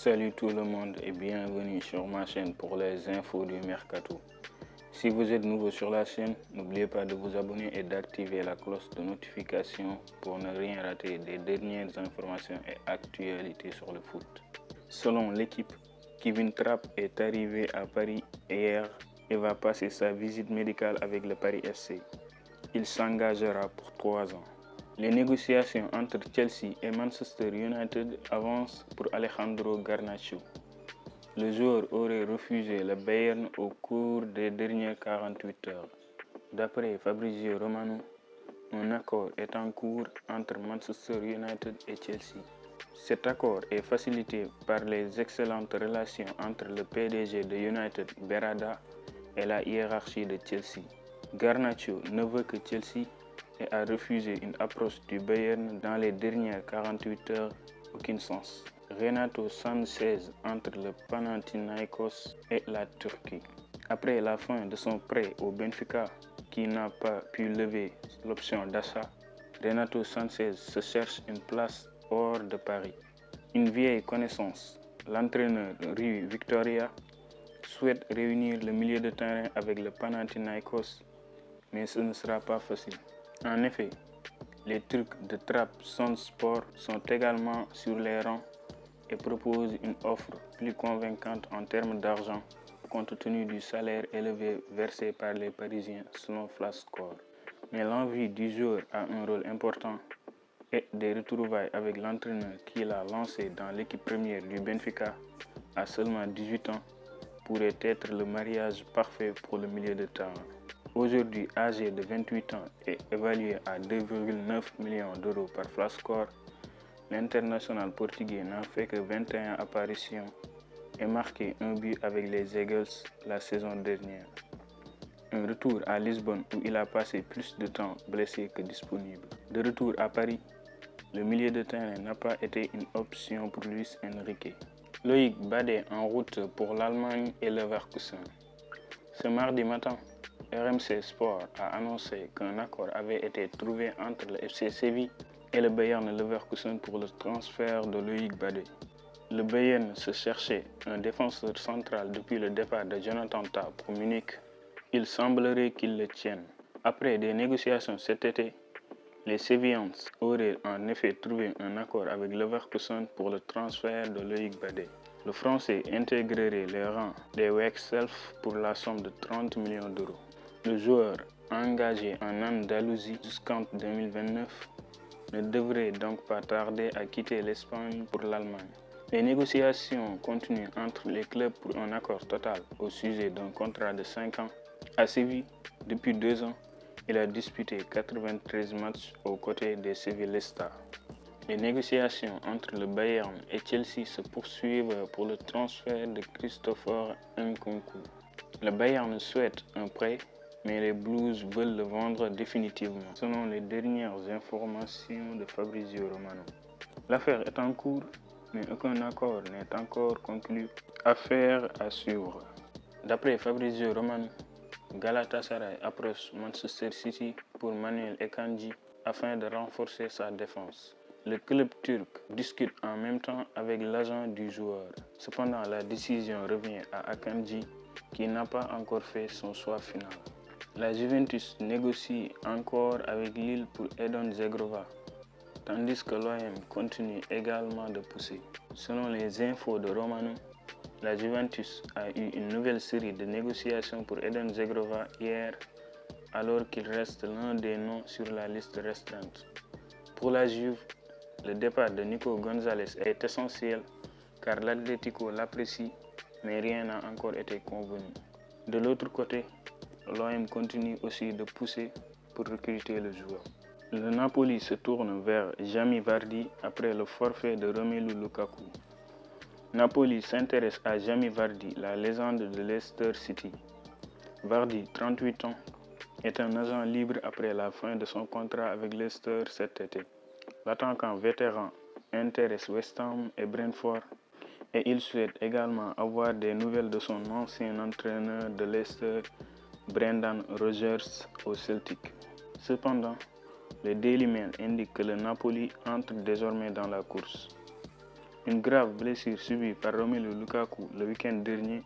Salut tout le monde et bienvenue sur ma chaîne pour les infos du mercato. Si vous êtes nouveau sur la chaîne, n'oubliez pas de vous abonner et d'activer la cloche de notification pour ne rien rater des dernières informations et actualités sur le foot. Selon l'équipe, Kevin Trapp est arrivé à Paris hier et va passer sa visite médicale avec le Paris FC. Il s'engagera pour 3 ans. Les négociations entre Chelsea et Manchester United avancent pour Alejandro Garnacho. Le joueur aurait refusé le Bayern au cours des dernières 48 heures. D'après Fabrizio Romano, un accord est en cours entre Manchester United et Chelsea. Cet accord est facilité par les excellentes relations entre le PDG de United, Berrada, et la hiérarchie de Chelsea. Garnacho ne veut que Chelsea et a refusé une approche du Bayern dans les dernières 48 heures, aucun sens. Renato Sanchez entre le Panathinaikos et la Turquie. Après la fin de son prêt au Benfica, qui n'a pas pu lever l'option d'achat, Renato Sanchez se cherche une place hors de Paris. Une vieille connaissance, l'entraîneur Rui Victoria, souhaite réunir le milieu de terrain avec le Panathinaikos, mais ce ne sera pas facile. En effet, les Turcs de Trabzonspor sont également sur les rangs et proposent une offre plus convaincante en termes d'argent compte tenu du salaire élevé versé par les Parisiens selon Flashscore. Mais l'envie du joueur a un rôle important et des retrouvailles avec l'entraîneur qui l'a lancé dans l'équipe première du Benfica à seulement 18 ans pourrait être le mariage parfait pour le milieu de terrain. Aujourd'hui âgé de 28 ans et évalué à 2,9 millions d'euros par Flashscore, l'international portugais n'a fait que 21 apparitions et marqué un but avec les Eagles la saison dernière. Un retour à Lisbonne où il a passé plus de temps blessé que disponible. De retour à Paris, le milieu de terrain n'a pas été une option pour Luis Enrique. Loïc Badé en route pour l'Allemagne et Leverkusen. Ce mardi matin, RMC Sport a annoncé qu'un accord avait été trouvé entre le FC Séville et le Bayern Leverkusen pour le transfert de Loïc Badé. Le Bayern se cherchait un défenseur central depuis le départ de Jonathan Tah pour Munich. Il semblerait qu'il le tienne. Après des négociations cet été, les Sévillans auraient en effet trouvé un accord avec Leverkusen pour le transfert de Loïc Badé. Le Français intégrerait les rangs des Wexelf pour la somme de 30 millions d'euros. Le joueur, engagé en Andalousie jusqu'en 2029, ne devrait donc pas tarder à quitter l'Espagne pour l'Allemagne. Les négociations continuent entre les clubs pour un accord total au sujet d'un contrat de 5 ans. À Séville, depuis 2 ans, il a disputé 93 matchs aux côtés des Sevillistas. Les négociations entre le Bayern et Chelsea se poursuivent pour le transfert de Christopher Nkunku. Le Bayern souhaite un prêt, mais les Blues veulent le vendre définitivement, selon les dernières informations de Fabrizio Romano. L'affaire est en cours, mais aucun accord n'est encore conclu. Affaire à suivre. D'après Fabrizio Romano, Galatasaray approche Manchester City pour Manuel Akanji afin de renforcer sa défense. Le club turc discute en même temps avec l'agent du joueur. Cependant, la décision revient à Akanji qui n'a pas encore fait son choix final. La Juventus négocie encore avec Lille pour Edon Zegrova, tandis que l'OM continue également de pousser. Selon les infos de Romano, la Juventus a eu une nouvelle série de négociations pour Edon Zegrova hier, alors qu'il reste l'un des noms sur la liste restreinte. Pour la Juve, le départ de Nico Gonzalez est essentiel car l'Atlético l'apprécie, mais rien n'a encore été convenu. De l'autre côté, l'OM continue aussi de pousser pour recruter le joueur. Le Napoli se tourne vers Jamie Vardy après le forfait de Romelu Lukaku. Napoli s'intéresse à Jamie Vardy, la légende de Leicester City. Vardy, 38 ans, est un agent libre après la fin de son contrat avec Leicester cet été. L'attaquant vétéran intéresse West Ham et Brentford et il souhaite également avoir des nouvelles de son ancien entraîneur de Leicester, Brendan Rodgers, au Celtic. Cependant, le Daily Mail indique que le Napoli entre désormais dans la course. Une grave blessure subie par Romelu Lukaku le week-end dernier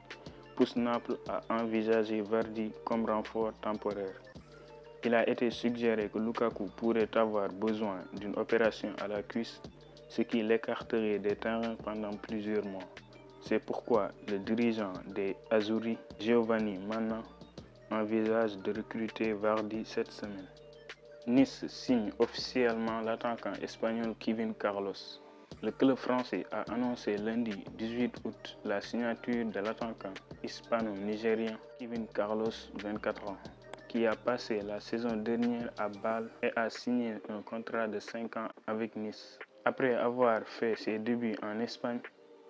pousse Naples à envisager Vardy comme renfort temporaire. Il a été suggéré que Lukaku pourrait avoir besoin d'une opération à la cuisse, ce qui l'écarterait des terrains pendant plusieurs mois. C'est pourquoi le dirigeant des Azzurri, Giovanni Manna, envisage de recruter Vardy cette semaine. Nice signe officiellement l'attaquant espagnol Kevin Carlos. Le club français a annoncé lundi 18 août la signature de l'attaquant hispano-nigérien Kevin Carlos, 24 ans, qui a passé la saison dernière à Bâle et a signé un contrat de 5 ans avec Nice. Après avoir fait ses débuts en Espagne,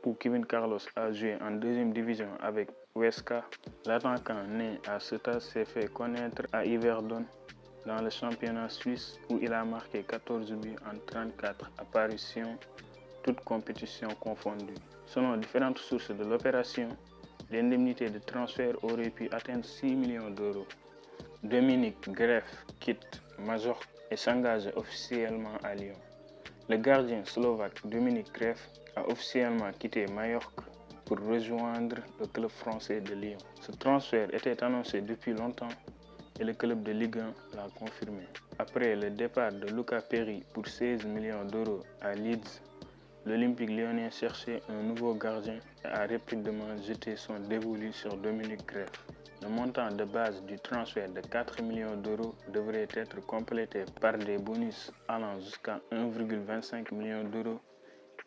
où Kevin Carlos a joué en deuxième division avec Huesca, l'attaquant né à Ceuta s'est fait connaître à Yverdon dans le championnat suisse où il a marqué 14 buts en 34 apparitions, toutes compétitions confondues. Selon différentes sources de l'opération, l'indemnité de transfert aurait pu atteindre 6 millions d'euros. Dominique Greff quitte Majorque et s'engage officiellement à Lyon. Le gardien slovaque Dominique Greff a officiellement quitté Majorque pour rejoindre le club français de Lyon. Ce transfert était annoncé depuis longtemps et le club de Ligue 1 l'a confirmé. Après le départ de Luca Perry pour 16 millions d'euros à Leeds, l'Olympique lyonnais cherchait un nouveau gardien et a rapidement jeté son dévolu sur Dominique Greff. Le montant de base du transfert de 4 millions d'euros devrait être complété par des bonus allant jusqu'à 1,25 million d'euros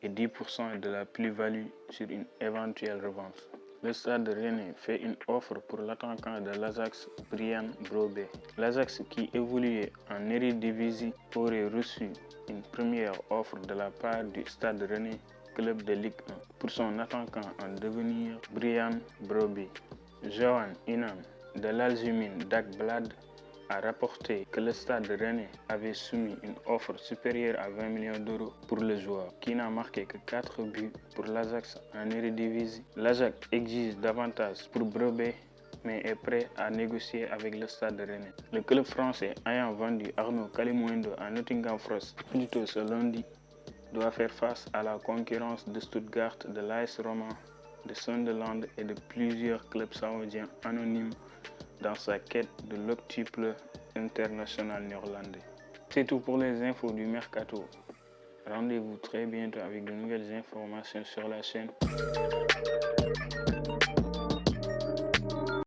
et 10% de la plus-value sur une éventuelle revente. Le Stade Rennais fait une offre pour l'attaquant de l'Ajax, Brian Brobbey. L'Ajax, qui évoluait en Eredivisie, aurait reçu une première offre de la part du Stade Rennais, club de Ligue 1, pour son attaquant en devenir, Brian Brobbey. Johan Inan de l'Alzumine Dagblad a rapporté que le Stade Rennais avait soumis une offre supérieure à 20 millions d'euros pour le joueur, qui n'a marqué que 4 buts pour l'Ajax en Eredivisie. L'Ajax exige davantage pour Brobbey, mais est prêt à négocier avec le Stade Rennais. Le club français ayant vendu Arnaud Kalimuendo à Nottingham Forest plus tôt ce lundi doit faire face à la concurrence de Stuttgart, de l'AS Roma, de Sunderland et de plusieurs clubs saoudiens anonymes dans sa quête de l'octuple international néerlandais. C'est tout pour les infos du mercato. Rendez-vous très bientôt avec de nouvelles informations sur la chaîne.